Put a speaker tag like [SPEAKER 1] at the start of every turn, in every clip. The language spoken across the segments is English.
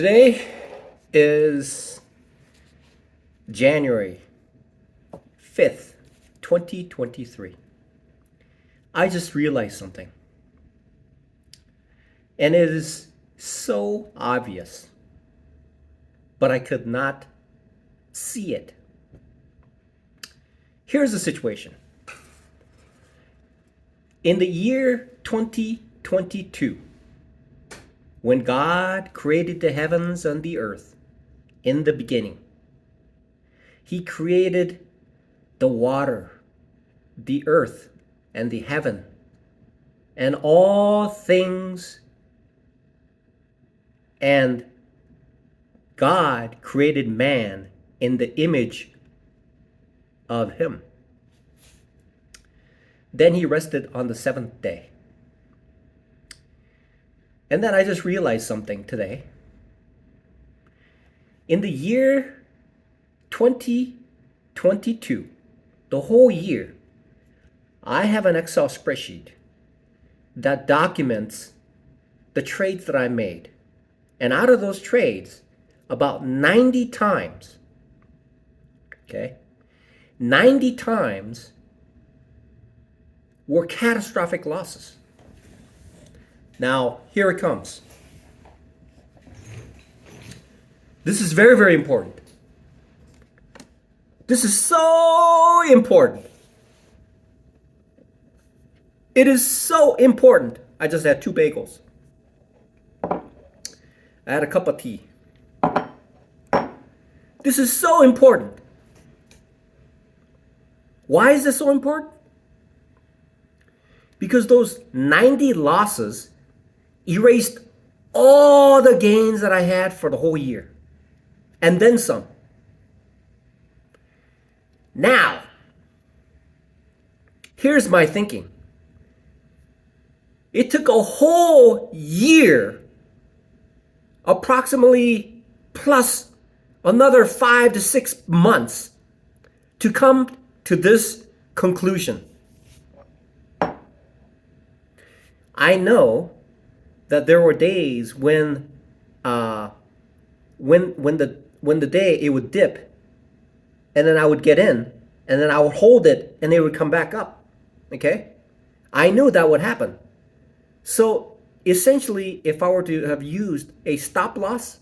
[SPEAKER 1] Today is January 5th, 2023. I just realized something. And it is so obvious, but I could not see it. Here's the situation. In the year 2022, when God created the heavens and the earth in the beginning, He created the water, the earth, and the heaven, and all things. And God created man in the image of Him. Then He rested on the seventh day. And then I just realized something today. In the year 2022, the whole year, I have an Excel spreadsheet that documents the trades that I made. And out of those trades, about 90 times, 90 times were catastrophic losses. Now, here it comes. This is very, very important. This is so important. It is so important. I just had 2 bagels. I had a cup of tea. This is so important. Why is this so important? Because those 90 losses erased all the gains that I had for the whole year. And then some. Now, here's my thinking. It took a whole year, approximately plus another 5 to 6 months, to come to this conclusion. I know that there were days when the day it would dip, and then I would get in, and then I would hold it, and it would come back up. Okay, I knew that would happen. So essentially, if I were to have used a stop loss,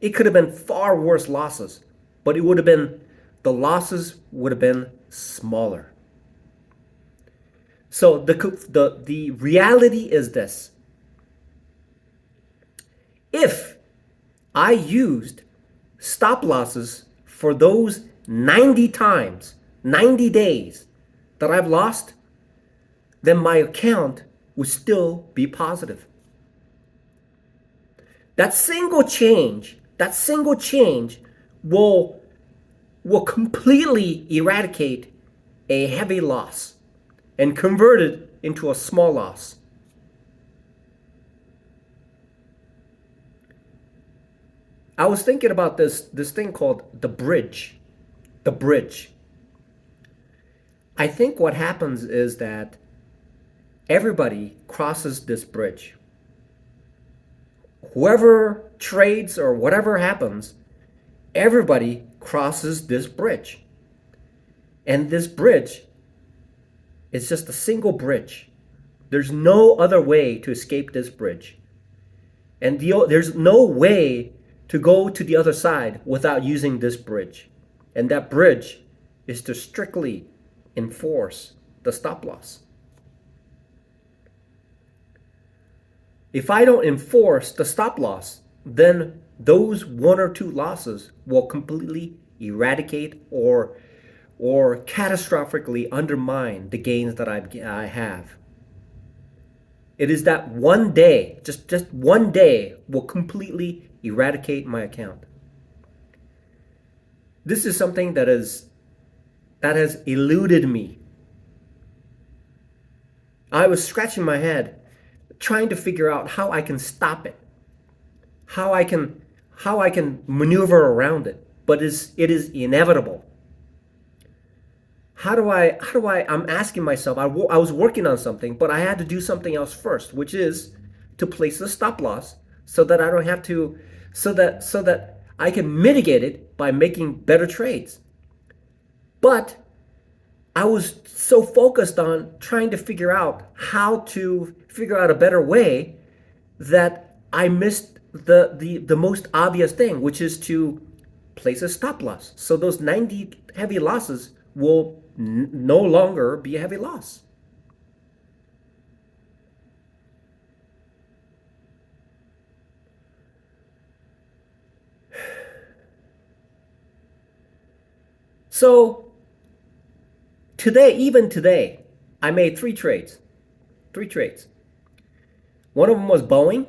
[SPEAKER 1] it could have been far worse losses, but it would have been, the losses would have been smaller. So the reality is this. If I used stop losses for those 90 times, 90 days that I've lost, then my account would still be positive. That single change will completely eradicate a heavy loss and convert it into a small loss. I was thinking about this thing called the bridge. The bridge. I think what happens is that everybody crosses this bridge. Whoever trades or whatever happens, everybody crosses this bridge. And this bridge is just a single bridge. There's no other way to escape this bridge. And there's no way to go to the other side without using this bridge. And that bridge is to strictly enforce the stop loss. If I don't enforce the stop loss, then those 1 or 2 losses will completely eradicate or catastrophically undermine the gains that I have. It is that one day, just one day, will completely eradicate my account. This is something that has eluded me. I was scratching my head, trying to figure out how I can stop it, how I can maneuver around it, but it is inevitable. How do I, I'm asking myself, I was working on something, but I had to do something else first, which is to place the stop loss so that I don't have to so that I can mitigate it by making better trades. But I was so focused on trying to figure out how to figure out a better way that I missed the most obvious thing, which is to place a stop loss. So those 90 heavy losses will no longer be a heavy loss. So today, even today, I made three trades. Three trades. One of them was Boeing,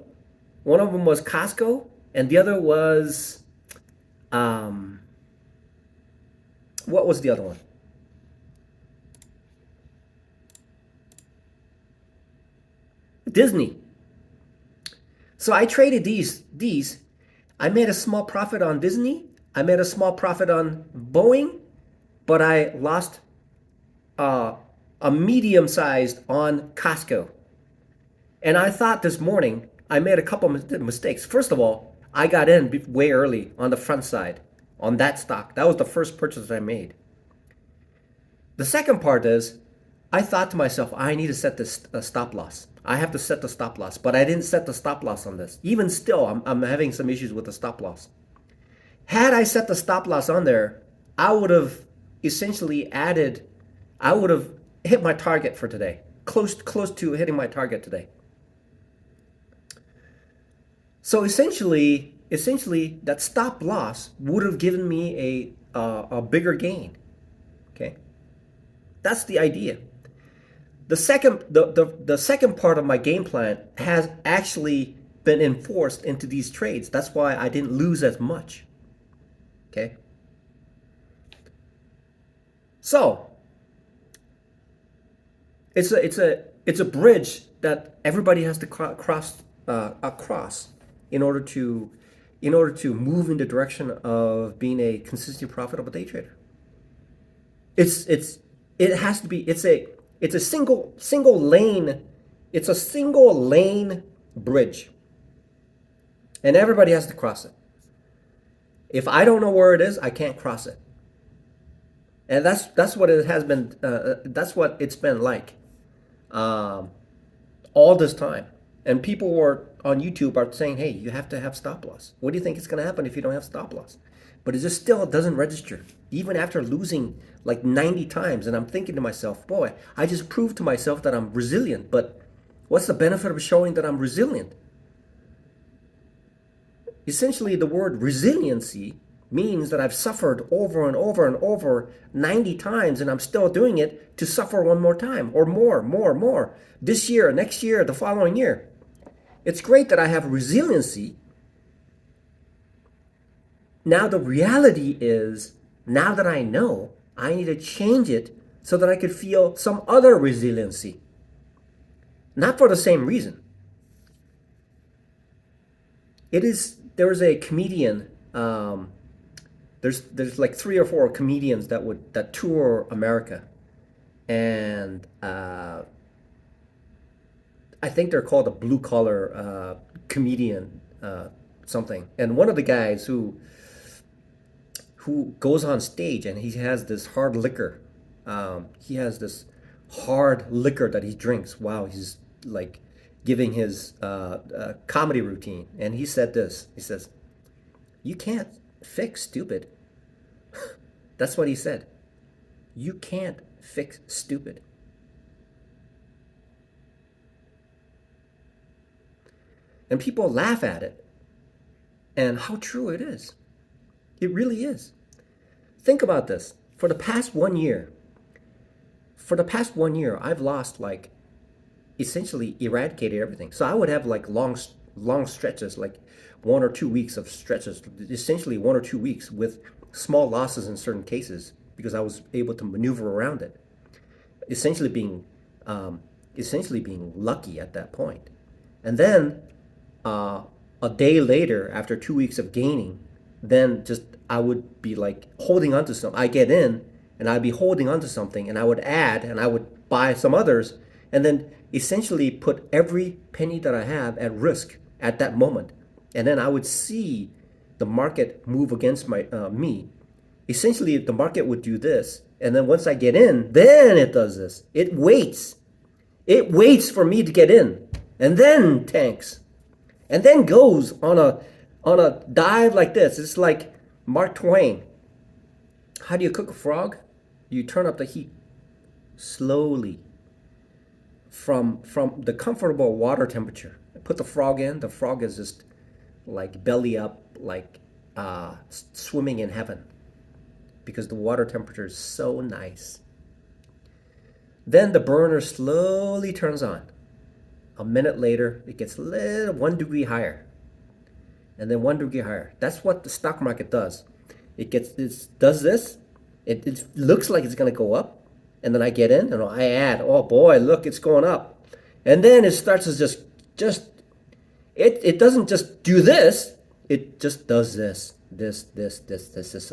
[SPEAKER 1] one of them was Costco, and the other was um, what was the other one? Disney. So I traded these. I made a small profit on Disney. I made a small profit on Boeing, but I lost uh, a medium sized on Costco. And I thought this morning I made a couple mistakes. First of all, I got in way early on the front side on that stock. That was the first purchase I made. The second part is I thought to myself, I need to set this stop loss. I have to set the stop loss, but I didn't set the stop loss on this. Even still, I'm having some issues with the stop loss. Had I set the stop loss on there, I would have essentially added, I would have hit my target for today, close to hitting my target today. So essentially, that stop loss would have given me a bigger gain. Okay, that's the idea. The second part of my game plan has actually been enforced into these trades. That's why I didn't lose as much. Okay. So it's a bridge that everybody has to cross across in order to move in the direction of being a consistently profitable day trader. It has to be it's a single lane. It's a single lane bridge, and everybody has to cross it. If I don't know where it is, I can't cross it. And that's what it has been. That's what it's been like all this time. And people were on YouTube are saying, "Hey, you have to have stop loss. What do you think is going to happen if you don't have stop loss?" But it just still doesn't register, even after losing like 90 times. And I'm thinking to myself, boy, I just proved to myself that I'm resilient. But what's the benefit of showing that I'm resilient? Essentially, the word resiliency means that I've suffered over and over and over 90 times, and I'm still doing it to suffer one more time, or more, this year, next year, the following year. It's great that I have resiliency. Now the reality is, now that I know, I need to change it so that I could feel some other resiliency. Not for the same reason. There's a comedian, there's like 3 or 4 comedians that tour America, and I think they're called a blue collar comedian something. And one of the guys who goes on stage and he has this hard liquor. He has this hard liquor that he drinks while he's like giving his comedy routine. And he said this. He says, "You can't fix stupid." That's what he said. You can't fix stupid. And people laugh at it. And how true it is. It really is. Think about this. For the past 1 year, I've lost like essentially eradicated everything. So I would have like long stretches, like 1 or 2 weeks of stretches, essentially 1 or 2 weeks with small losses in certain cases because I was able to maneuver around it. Essentially being lucky at that point. And then a day later, after 2 weeks of gaining, then just I would be like holding on to something. I get in and I'd be holding on to something and I would add and I would buy some others and then essentially put every penny that I have at risk at that moment. And then I would see the market move against me, essentially the market would do this, and then once I get in, then it does this. It waits. It waits for me to get in, and then tanks, and then goes on a dive like this. It's like Mark Twain. How do you cook a frog? You turn up the heat slowly from the comfortable water temperature. Put the frog in. The frog is just like belly up, like swimming in heaven, because the water temperature is so nice. Then the burner slowly turns on. A minute later, it gets a little 1 degree higher, and then 1 degree higher. That's what the stock market does. It does this. It looks like it's gonna go up, and then I get in and I add. Oh boy, look, it's going up, and then it starts to just it doesn't just do this. It just does this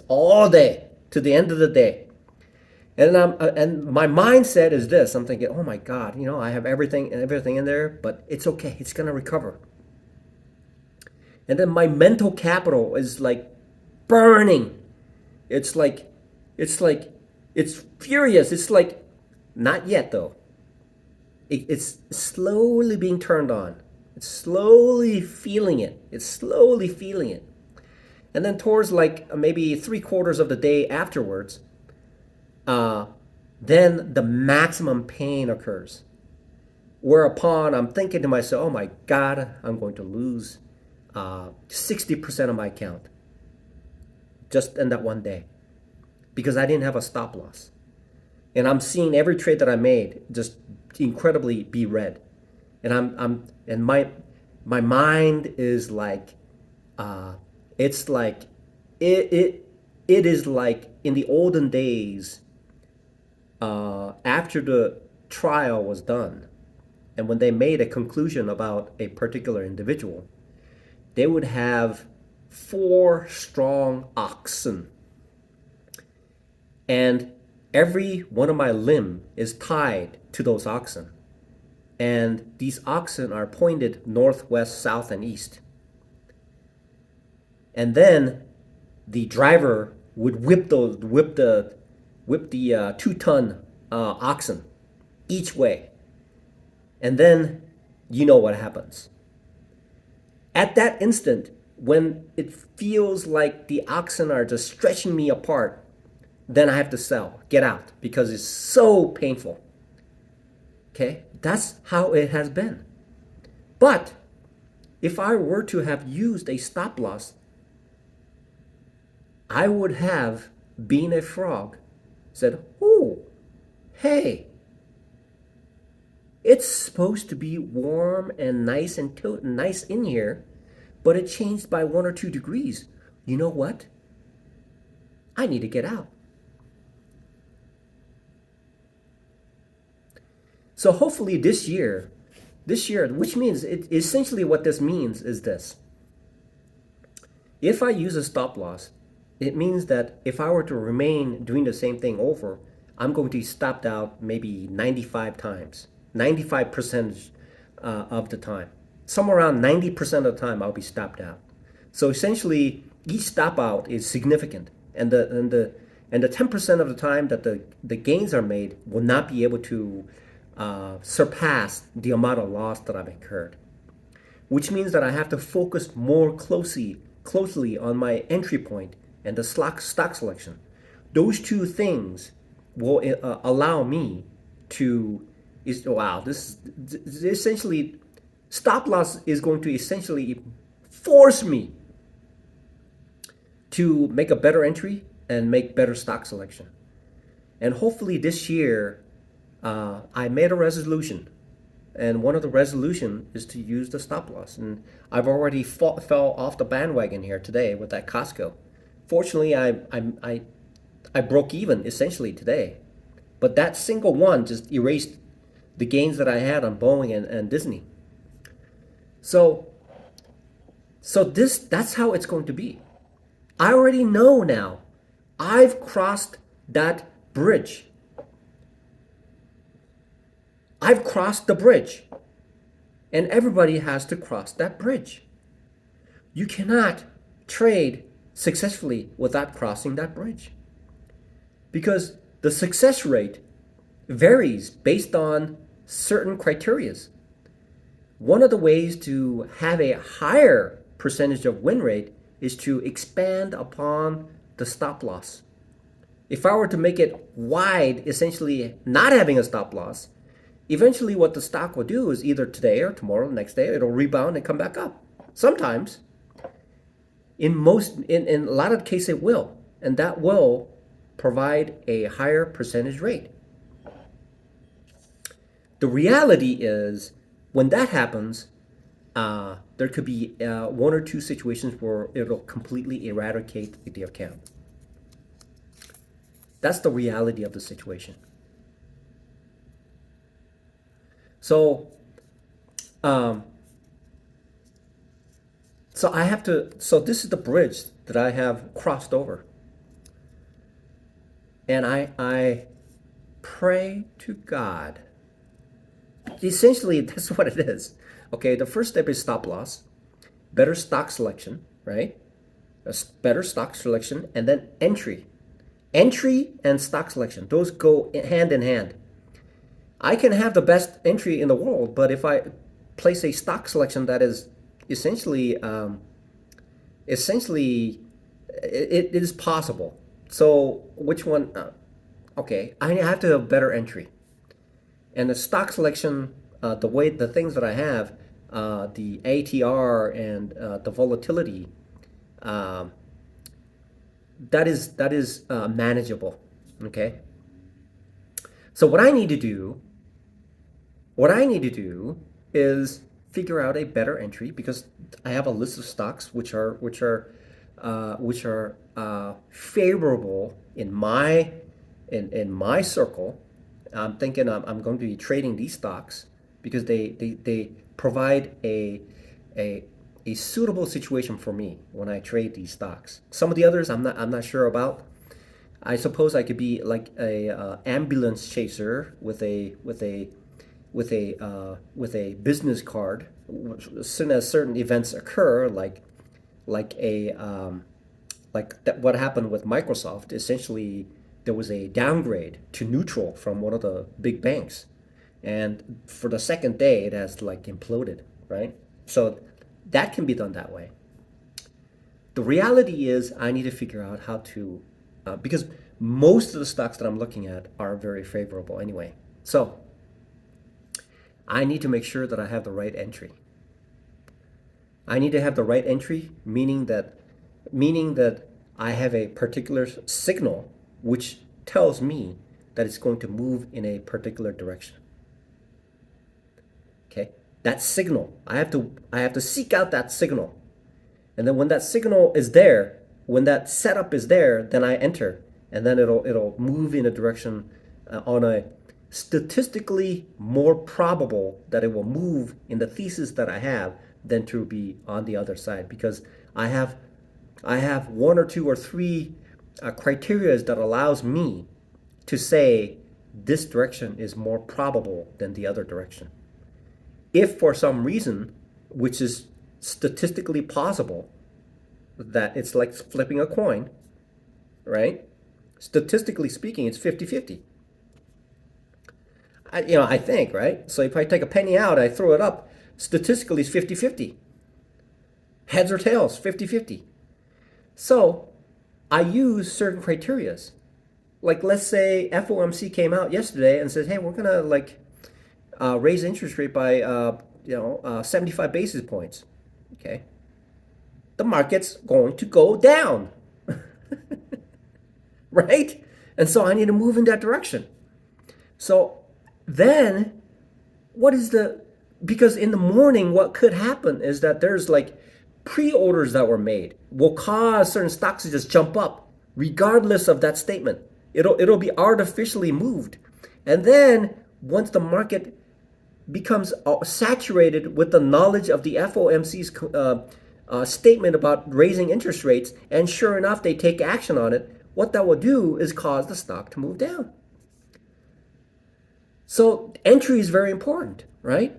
[SPEAKER 1] all day to the end of the day. And my mindset is this. I'm thinking, oh my God, I have everything in there, but it's okay. It's gonna recover. And then my mental capital is like burning. It's like it's furious. It's like, not yet though. It's slowly being turned on. It's slowly feeling it. It's slowly feeling it. And then towards like maybe 3/4 of the day afterwards, then the maximum pain occurs. Whereupon I'm thinking to myself, oh my God, I'm going to lose 60% of my account just in that one day, because I didn't have a stop loss. And I'm seeing every trade that I made just incredibly be red. And my mind is like, it's like it is like in the olden days, after the trial was done, and when they made a conclusion about a particular individual, they would have 4 strong oxen, and every one of my limb is tied to those oxen, and these oxen are pointed north, west, south, and east. And then the driver would whip the 2-ton oxen each way, and then you know what happens. At that instant, when it feels like the oxen are just stretching me apart, then I have to sell, get out, because it's so painful. Okay, that's how it has been. But if I were to have used a stop loss, I would have, being a frog, said, oh, hey, it's supposed to be warm and nice and nice in here, but it changed by 1 or 2 degrees. You know what? I need to get out. So hopefully this year, which means essentially what this means is this. If I use a stop loss, it means that if I were to remain doing the same thing over, I'm going to be stopped out maybe 95 times, 95% of the time. Somewhere around 90% of the time I'll be stopped out. So essentially each stop out is significant, and the 10% of the time that the gains are made will not be able to surpass the amount of loss that I've incurred, which means that I have to focus more closely on my entry point and the stock selection. Those 2 things will allow me to this is essentially, stop loss is going to essentially force me to make a better entry and make better stock selection. And hopefully this year, I made a resolution, and one of the resolution is to use the stop loss. And I've already fell off the bandwagon here today with that Costco. Fortunately, I broke even essentially today, but that single one just erased the gains that I had on Boeing and Disney. So that's how it's going to be. I already know now. I've crossed that bridge. I've crossed the bridge, and everybody has to cross that bridge. You cannot trade successfully without crossing that bridge. Because the success rate varies based on certain criterias. One of the ways to have a higher percentage of win rate is to expand upon the stop loss. If I were to make it wide, essentially not having a stop loss, eventually what the stock will do is either today or tomorrow, the next day, it'll rebound and come back up. Sometimes, in a lot of cases it will, and that will provide a higher percentage rate. The reality is, when that happens, there could be one or two situations where it'll completely eradicate the account. That's the reality of the situation. So, so this is the bridge that I have crossed over. And I pray to God. Essentially, that's what it is. Okay, the first step is stop loss, better stock selection, right? A better stock selection, and then entry. Entry and stock selection, those go hand in hand. I can have the best entry in the world, but if I place a stock selection that is essentially, it is possible. So which one? Okay, I have to have better entry. And the stock selection, the things that I have, the ATR and the volatility, that is manageable. Okay. So what I need to do is figure out a better entry, because I have a list of stocks which are favorable in my circle. I'm thinking I'm going to be trading these stocks because they provide a suitable situation for me when I trade these stocks. Some of the others I'm not sure about. I suppose I could be like a ambulance chaser with a business card. As soon as certain events occur, like what happened with Microsoft, essentially there was a downgrade to neutral from one of the big banks, and for the second day it has like imploded, right? So that can be done that way. The reality is I need to figure out how to, because most of the stocks that I'm looking at are very favorable anyway. So I need to make sure that I have the right entry. I need to have the right entry, meaning that I have a particular signal which tells me that it's going to move in a particular direction. Okay? That signal, I have to seek out that signal. And then when that signal is there, when that setup is there, then I enter, and then it'll move in a direction on a statistically more probable that it will move in the thesis that I have than to be on the other side, because I have one or two or three criteria that allows me to say this direction is more probable than the other direction. If for some reason, which is statistically possible, that it's like flipping a coin, right? Statistically speaking, it's 50-50. I think, right? So if I take a penny out, I throw it up, statistically it's 50-50. Heads or tails, 50-50. So I use certain criterias. Like, let's say FOMC came out yesterday and says, hey, we're gonna raise interest rate by 75 basis points. Okay. The market's going to go down. Right? And so I need to move in that direction. So then because in the morning what could happen is that there's like pre-orders that were made will cause certain stocks to just jump up regardless of that statement. It'll be artificially moved. And then once the market becomes saturated with the knowledge of the FOMC's statement about raising interest rates, and sure enough they take action on it, what that will do is cause the stock to move down. So entry is very important, right?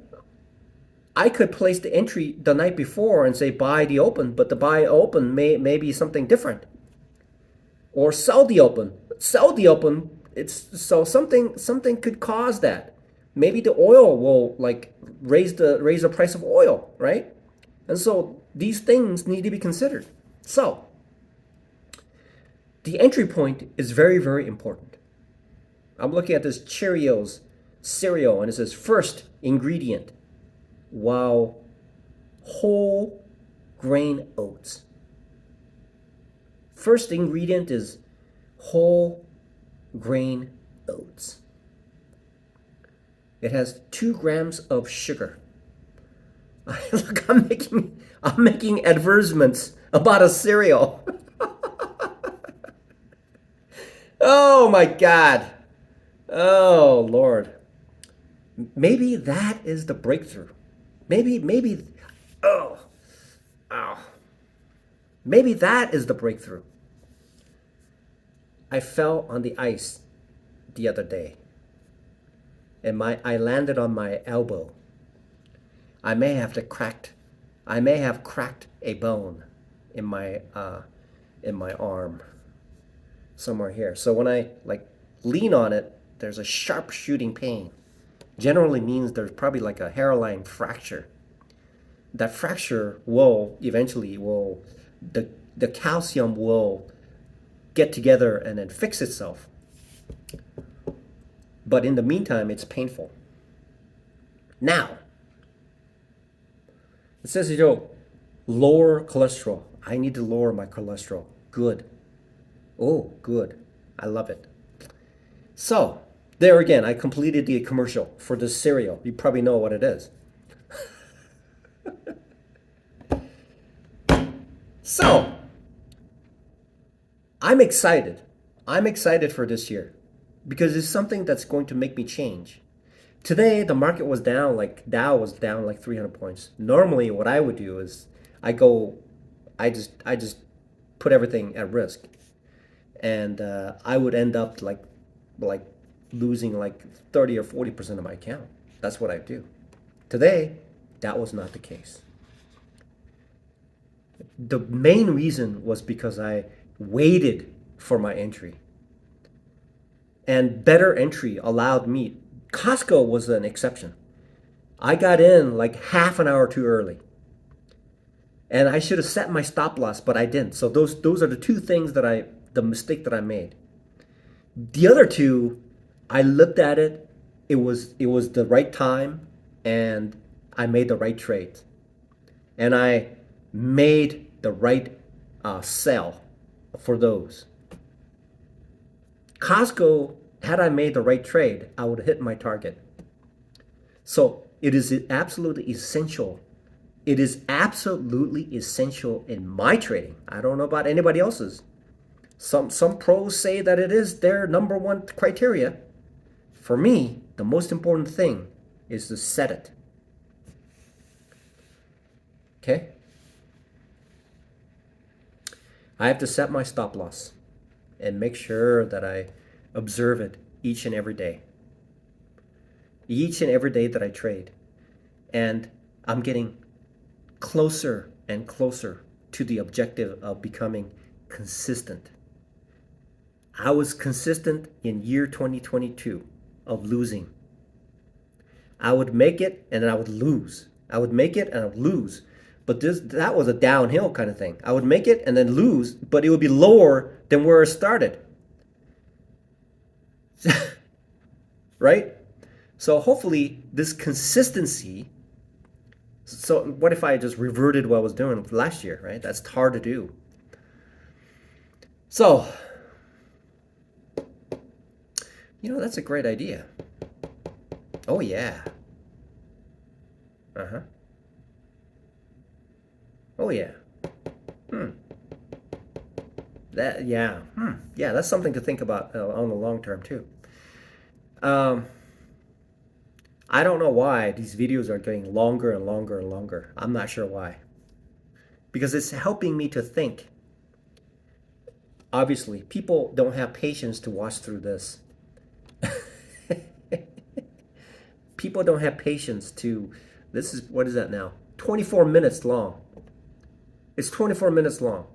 [SPEAKER 1] I could place the entry the night before and say buy the open, but the buy open may be something different. Or sell the open. Sell the open. It's so something could cause that. Maybe the oil will like raise the price of oil, right? And so these things need to be considered. So the entry point is very, very important. I'm looking at this Cheerios cereal and it says first ingredient. Wow, whole grain oats. First ingredient is whole grain oats. It has 2 grams of sugar. Look, I'm making advertisements about a cereal. Oh my God. Oh Lord. Maybe that is the breakthrough. Maybe, oh, oh. Maybe that is the breakthrough. I fell on the ice the other day, and I landed on my elbow. I may have cracked a bone in my arm, somewhere here. So when I like lean on it, there's a sharp shooting pain. Generally means there's probably like a hairline fracture. That fracture will eventually the calcium will get together and then fix itself. But in the meantime, it's painful. Now, it says lower cholesterol. I need to lower my cholesterol. Good. Oh, good. I love it. So, there again, I completed the commercial for this cereal. You probably know what it is. So, I'm excited. I'm excited for this year because it's something that's going to make me change. Today, the market was down, like Dow was down like 300 points. Normally, what I would do is I just put everything at risk, and I would end up like losing like 30 or 40% of my account. That's what I do. Today, that was not the case. The main reason was because I waited for my entry. And better entry allowed me. Costco was an exception. I got in like half an hour too early. And I should have set my stop loss, but I didn't. So those are the two things the mistake that I made. The other two, I looked at it, it was the right time, and I made the right trade. And I made the right sell for those. Costco, had I made the right trade, I would have hit my target. So it is absolutely essential. It is absolutely essential in my trading. I don't know about anybody else's. Some pros say that it is their number one criteria. For me, the most important thing is to set it. Okay? I have to set my stop loss and make sure that I observe it each and every day. Each and every day that I trade. And I'm getting closer and closer to the objective of becoming consistent. I was consistent in year 2022 of losing. I would make it and then I would lose. I would make it and I would lose. But that was a downhill kind of thing. I would make it and then lose, but it would be lower than where it started. Right? So hopefully this consistency. So what if I just reverted what I was doing last year, right? That's hard to do. So, that's a great idea. Oh yeah. Uh-huh. Oh yeah. Yeah, that's something to think about on the long term too. I don't know why these videos are getting longer and longer and longer. I'm not sure why. Because it's helping me to think. Obviously, people don't have patience to watch through this. People don't have patience to This is, what is that now? 24 minutes long. It's 24 minutes long.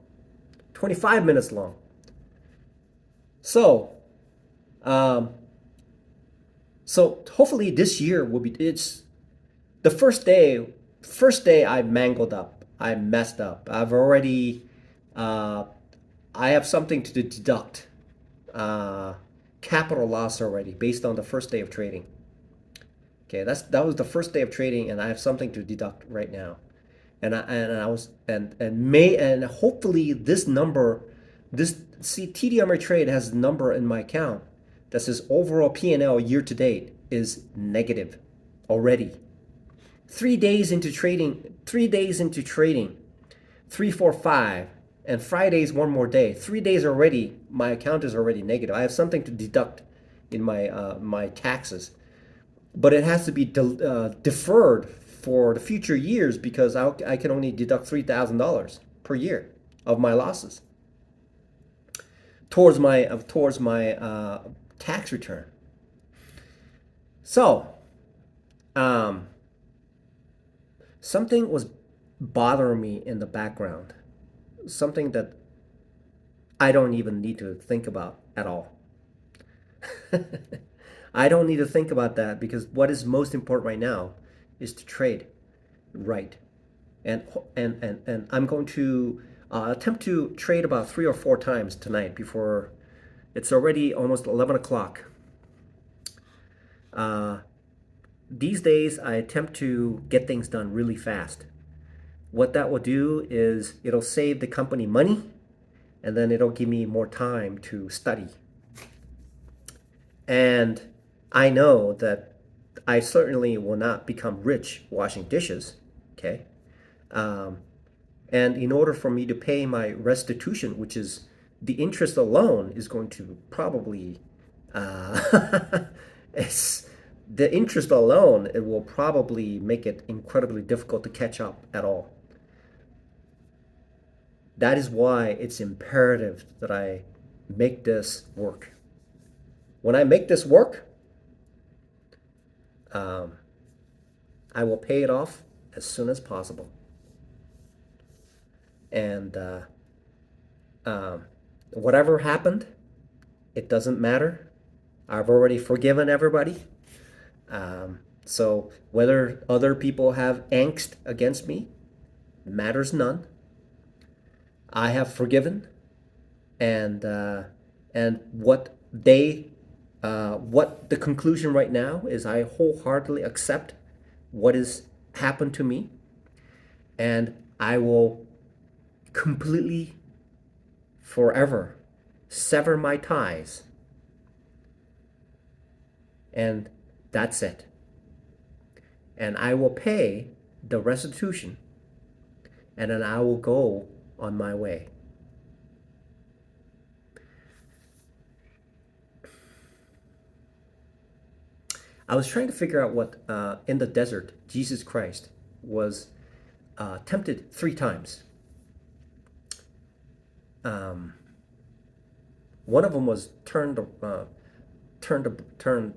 [SPEAKER 1] 25 minutes long. So, um, so hopefully this year will be, it's the first day I mangled up. I messed up. Uh, I have something to deduct. Uh, Capital loss already based on the first day of trading. Okay, that was the first day of trading, and I have something to deduct right now. And I was and hopefully this number, this see TD Ameritrade has a number in my account that says overall P&L year to date is negative already. 3 days into trading, 3 days into trading, 3, 4, 5, and Friday's one more day. 3 days already, my account is already negative. I have something to deduct in my taxes, but it has to be deferred for the future years because I can only deduct $3,000 per year of my losses towards my tax return. So, um, something was bothering me in the background, something that I don't even need to think about at all. I don't need to think about that because what is most important right now is to trade right. And I'm going to attempt to trade about 3 or 4 times tonight before it's already almost 11 o'clock. These days, I attempt to get things done really fast. What that will do is it'll save the company money, and then it'll give me more time to study. And I know that I certainly will not become rich washing dishes, okay? Um, and in order for me to pay my restitution, which is the interest alone, is going to probably, it's, the interest alone, it will probably make it incredibly difficult to catch up at all. That is why it's imperative that I make this work. When I make this work, um, I will pay it off as soon as possible. And whatever happened, it doesn't matter. I've already forgiven everybody. So whether other people have angst against me matters none. I have forgiven, and what the conclusion right now is I wholeheartedly accept what has happened to me, and I will completely, forever sever my ties, and that's it. And I will pay the restitution, and then I will go on my way. I was trying to figure out what in the desert Jesus Christ was tempted 3 times. One of them was turn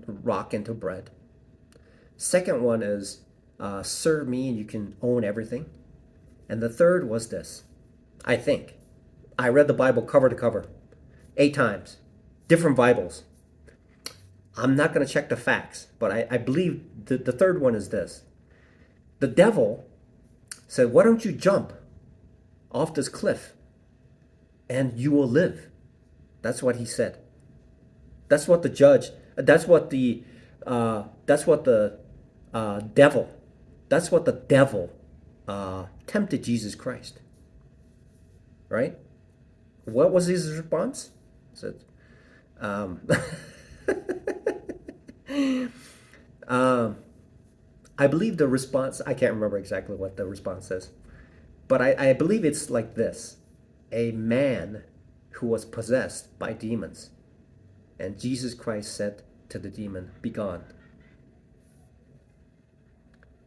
[SPEAKER 1] rock into bread. Second one is serve me and you can own everything. And the third was this. I think I read the Bible cover to cover 8 times, different Bibles. I'm not going to check the facts, but I believe the third one is this. The devil said, why don't you jump off this cliff and you will live? That's what he said. That's what the judge, that's what the devil, that's what the devil tempted Jesus Christ. Right? What was his response? He said, I believe the response, I can't remember exactly what the response is, but I believe it's like this. A man who was possessed by demons, and Jesus Christ said to the demon, be gone.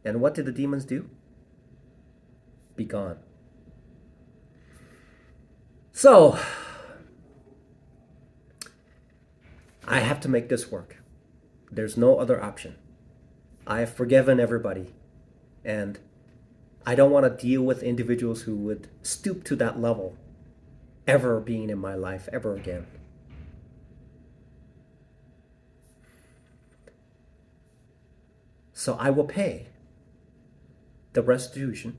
[SPEAKER 1] And what did the demons do? Be gone. So, I have to make this work. There's no other option. I have forgiven everybody. And I don't want to deal with individuals who would stoop to that level ever being in my life ever again. So I will pay the restitution.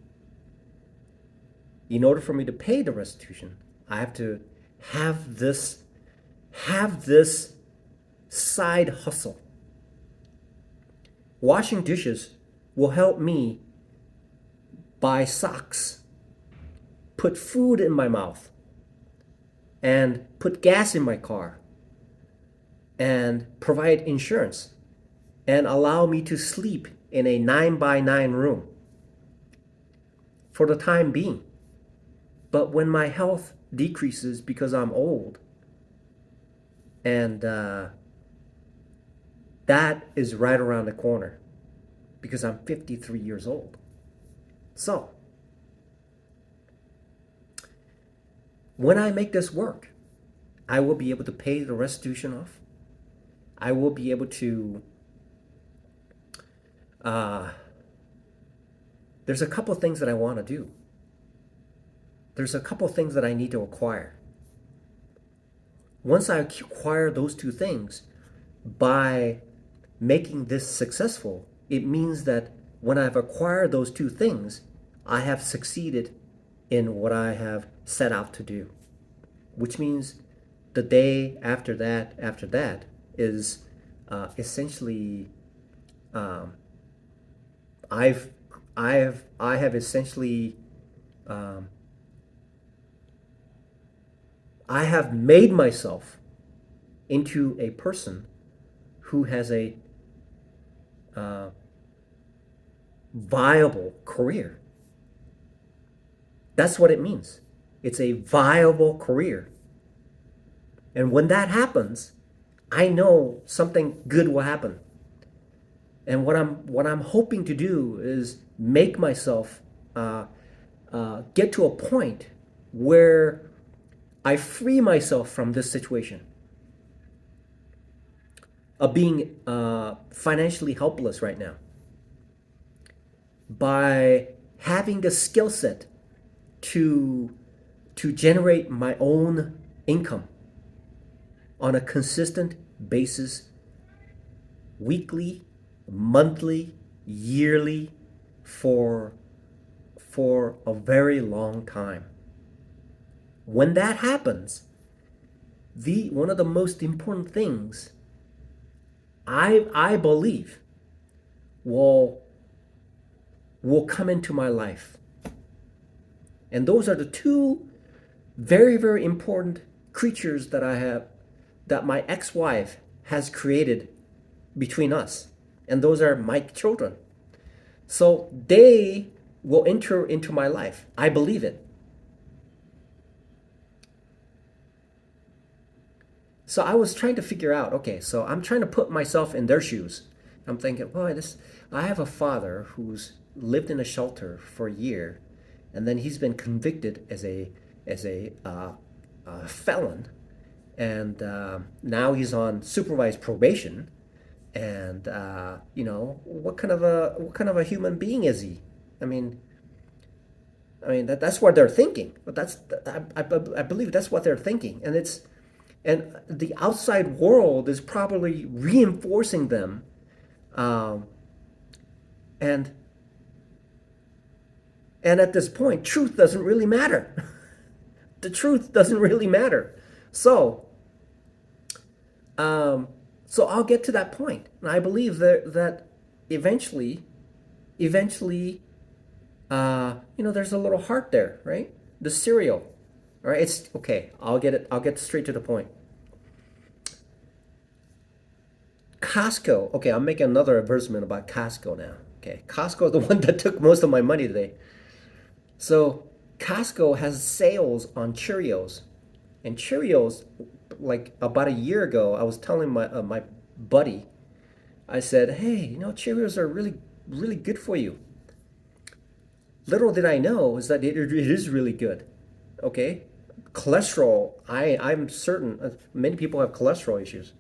[SPEAKER 1] In order for me to pay the restitution, I have to have this side hustle. Washing dishes will help me buy socks, put food in my mouth, and put gas in my car, and provide insurance, and allow me to sleep in a 9x9 room for the time being. But when my health decreases because I'm old, and that is right around the corner because I'm 53 years old. So, when I make this work, I will be able to pay the restitution off. I will be able to, there's a couple things that I want to do. There's a couple things that I need to acquire. Once I acquire those two things, by making this successful, it means that when I've acquired those two things, I have succeeded in what I have set out to do. Which means the day after that is essentially I have essentially I have made myself into a person who has a viable career. That's what it means. It's a viable career. And when that happens, I know something good will happen. And what I'm hoping to do is make myself get to a point where I free myself from this situation of being financially helpless right now by having the skill set to generate my own income on a consistent basis, weekly, monthly, yearly, for a very long time. When that happens, one of the most important things I believe will come into my life. And those are the two very, very important creatures that my ex-wife has created between us. And those are my children. So they will enter into my life. I believe it. So I was trying to figure out, okay, so I'm trying to put myself in their shoes. I'm thinking, well, I have a father who's lived in a shelter for a year, and then he's been convicted as a felon, and now he's on supervised probation. And what kind of a human being is he? I mean that's what they're thinking. But I believe that's what they're thinking, and the outside world is probably reinforcing them, and at this point, truth doesn't really matter. The truth doesn't really matter. So I'll get to that point, and I believe that eventually, there's a little heart there, right? The cereal, all right? It's okay. I'll get straight to the point. Costco. Okay, I'm making another advertisement about Costco now. Okay, Costco is the one that took most of my money today. So Costco has sales on Cheerios, and Cheerios, like about a year ago, I was telling my buddy, I said, hey, Cheerios are really, really good for you. Little did I know is that it is really good. Okay, cholesterol. I'm certain many people have cholesterol issues.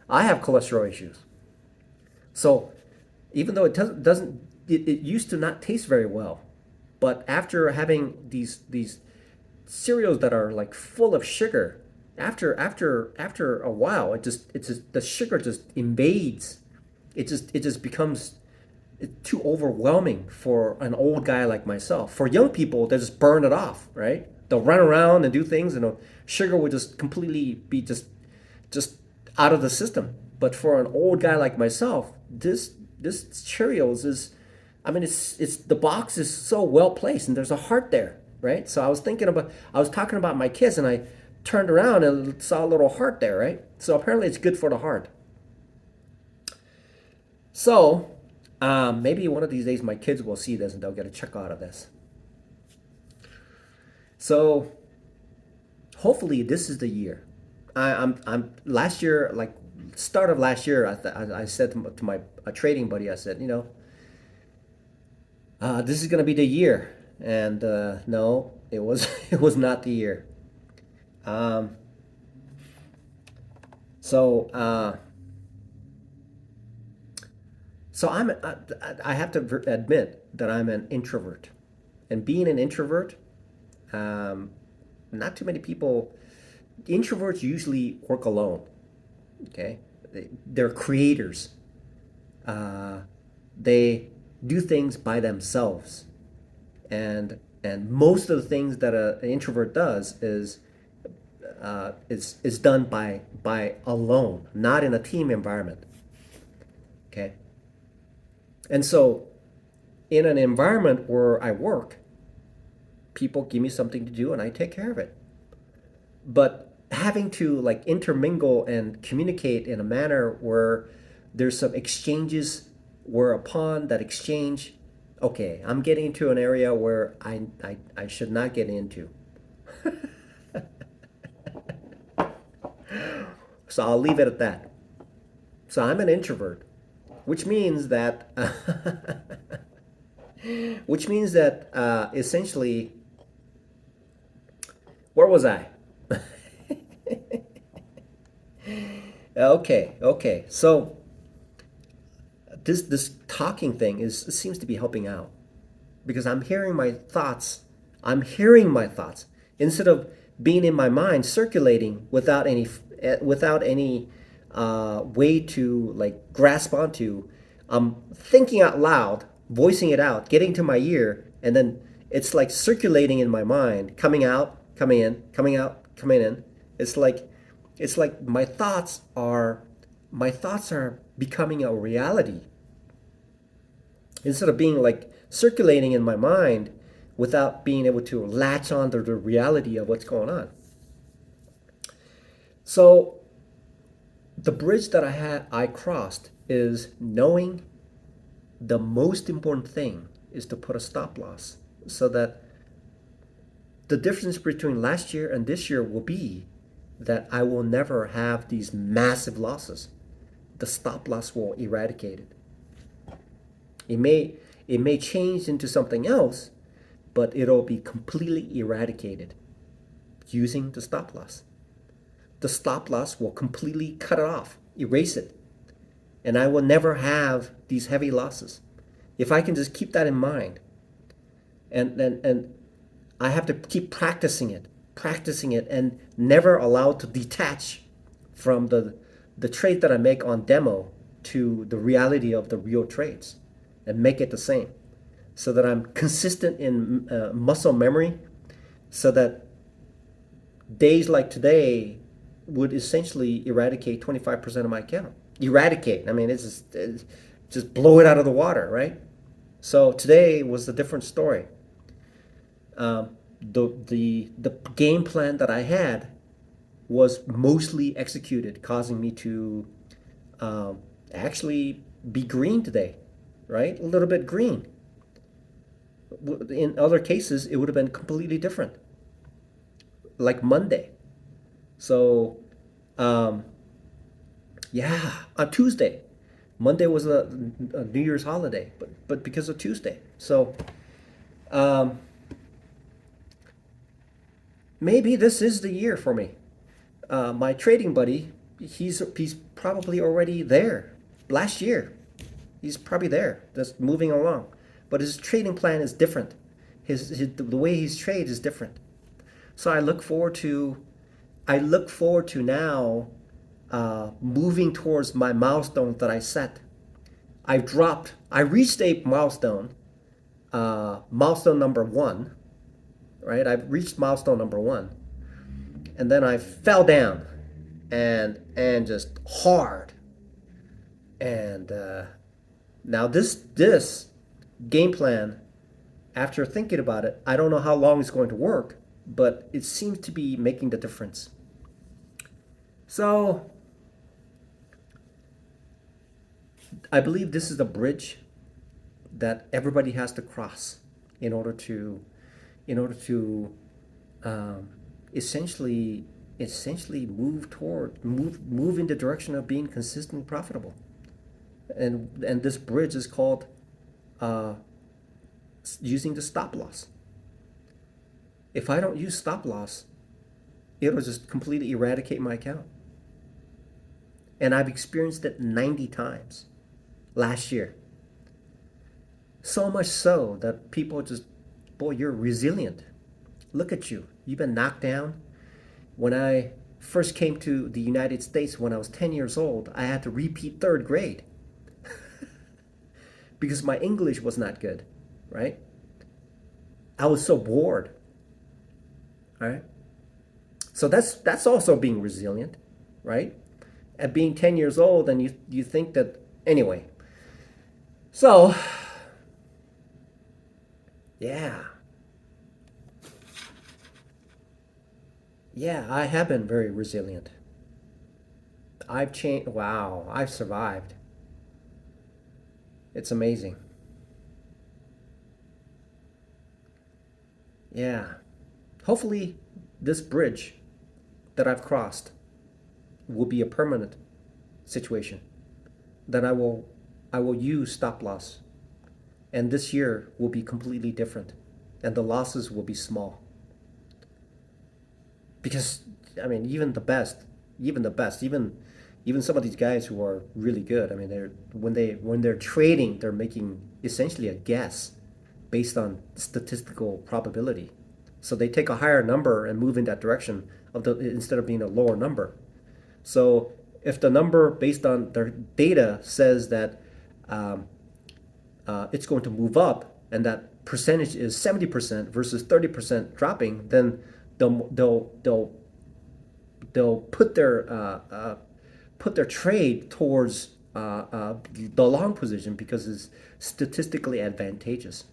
[SPEAKER 1] I have cholesterol issues. So even though it doesn't it used to not taste very well, but after having these cereals that are like full of sugar, after a while, it just the sugar just invades. It just becomes too overwhelming for an old guy like myself. For young people, they just burn it off, right? They'll run around and do things, and the sugar would just completely be just out of the system. But for an old guy like myself, this Cheerios is, I mean, it's the box is so well placed, and there's a heart there, right? So I was talking about my kids, and I turned around and saw a little heart there, right? So apparently, it's good for the heart. So maybe one of these days my kids will see this and they'll get a chuckle out of this. So hopefully this is the year. I'm last year, like start of last year, I said to my a trading buddy, I said, this is gonna be the year, and no, it was it was not the year. Um, so so I have to admit that I'm an introvert, and being an introvert, um, not too many people. Introverts usually work alone. Okay, they're creators. Uh, they do things by themselves, and most of the things that an introvert does is done by alone, not in a team environment. Okay, and so in an environment where I work, people give me something to do and I take care of it. But having to like intermingle and communicate in a manner where there's some exchanges, where upon that exchange, okay, I'm getting into an area where I should not get into. So I'll leave it at that. So I'm an introvert, which means that essentially, where was I? Okay. So this talking thing is seems to be helping out because I'm hearing my thoughts. I'm hearing my thoughts instead of being in my mind circulating without any way to like grasp onto. I'm thinking out loud, voicing it out, getting to my ear, and then it's like circulating in my mind, coming out, coming in, coming out, coming in. It's like my thoughts are becoming a reality instead of being like circulating in my mind without being able to latch on to the reality of what's going on. So the bridge that I crossed is knowing the most important thing is to put a stop loss so that the difference between last year and this year will be that I will never have these massive losses. The stop loss will eradicate it. It may change into something else, but it'll be completely eradicated using the stop loss. The stop loss will completely cut it off, erase it, and I will never have these heavy losses. If I can just keep that in mind, and I have to keep practicing it, and never allow it to detach from the trade that I make on demo to the reality of the real trades, and make it the same, so that I'm consistent in muscle memory, so that days like today would essentially eradicate 25% of my account. Eradicate. I mean, it's just blow it out of the water, right? So today was a different story. The game plan that I had was mostly executed, causing me to actually be green today, right? A little bit green. In other cases, it would have been completely different, like Monday. So, um, yeah, on Tuesday. Monday was a New Year's holiday, but because of Tuesday. So, um, maybe this is the year for me. My trading buddy, he's probably already there. Last year, he's probably there, just moving along. but his trading plan is different. The way he's trades is different. So I look forward to now moving towards my milestones that I set. I reached a milestone, milestone number one, right? I've reached milestone number one, and then I fell down, and just hard, and now this game plan, after thinking about it, I don't know how long it's going to work, but it seems to be making the difference. So I believe this is the bridge that everybody has to cross in order to in order to um, essentially move in the direction of being consistently profitable. And this bridge is called uh, using the stop loss. If I don't use stop loss, it'll just completely eradicate my account. And I've experienced it 90 times last year. So much so that people just, boy, you're resilient. Look at you. You've been knocked down. When I first came to the United States when I was 10 years old, I had to repeat third grade because my English was not good, right? I was so bored, right? So that's also being resilient, right? At being 10 years old, and you think that anyway. So yeah, yeah, I have been very resilient. I've changed. Wow, I've survived. It's amazing. Yeah. Hopefully, this bridge that I've crossed will be a permanent situation. Then I will use stop loss, and this year will be completely different, and the losses will be small. Because I mean, even the best, even some of these guys who are really good. I mean, when they're trading, they're making essentially a guess based on statistical probability. So they take a higher number and move in that direction of the instead of being a lower number. So if the number based on their data says that um, it's going to move up and that percentage is 70% versus 30% dropping, then they'll they'll they'll they'll put their trade towards the long position because it's statistically advantageous.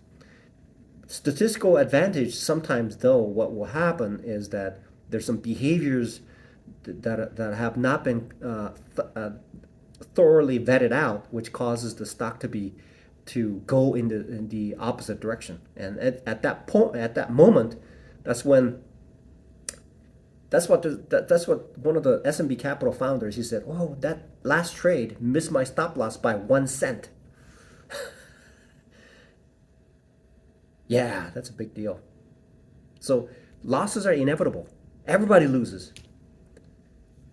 [SPEAKER 1] Statistical advantage sometimes, though, what will happen is that there's some behaviors that have not been thoroughly vetted out, which causes the stock to go in the opposite direction. And at that point, at that moment, that's when that's what one of the S&B Capital founders, he said, "Oh, that last trade missed my stop loss by 1 cent." Yeah, that's a big deal. So losses are inevitable. Everybody loses.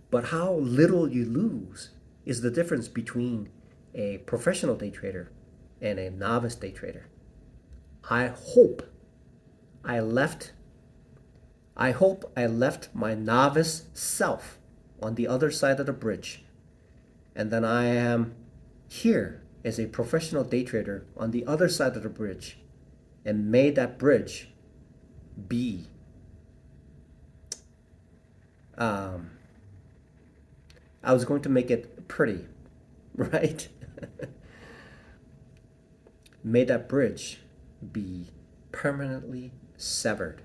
[SPEAKER 1] But how little you lose is the difference between a professional day trader and a novice day trader. I hope I left I hope I left my novice self on the other side of the bridge, and then I am here as a professional day trader on the other side of the bridge and made that bridge be um, I was going to make it pretty, right? Made that bridge be permanently severed.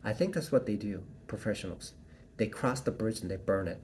[SPEAKER 1] I think that's what they do, professionals. They cross the bridge and they burn it.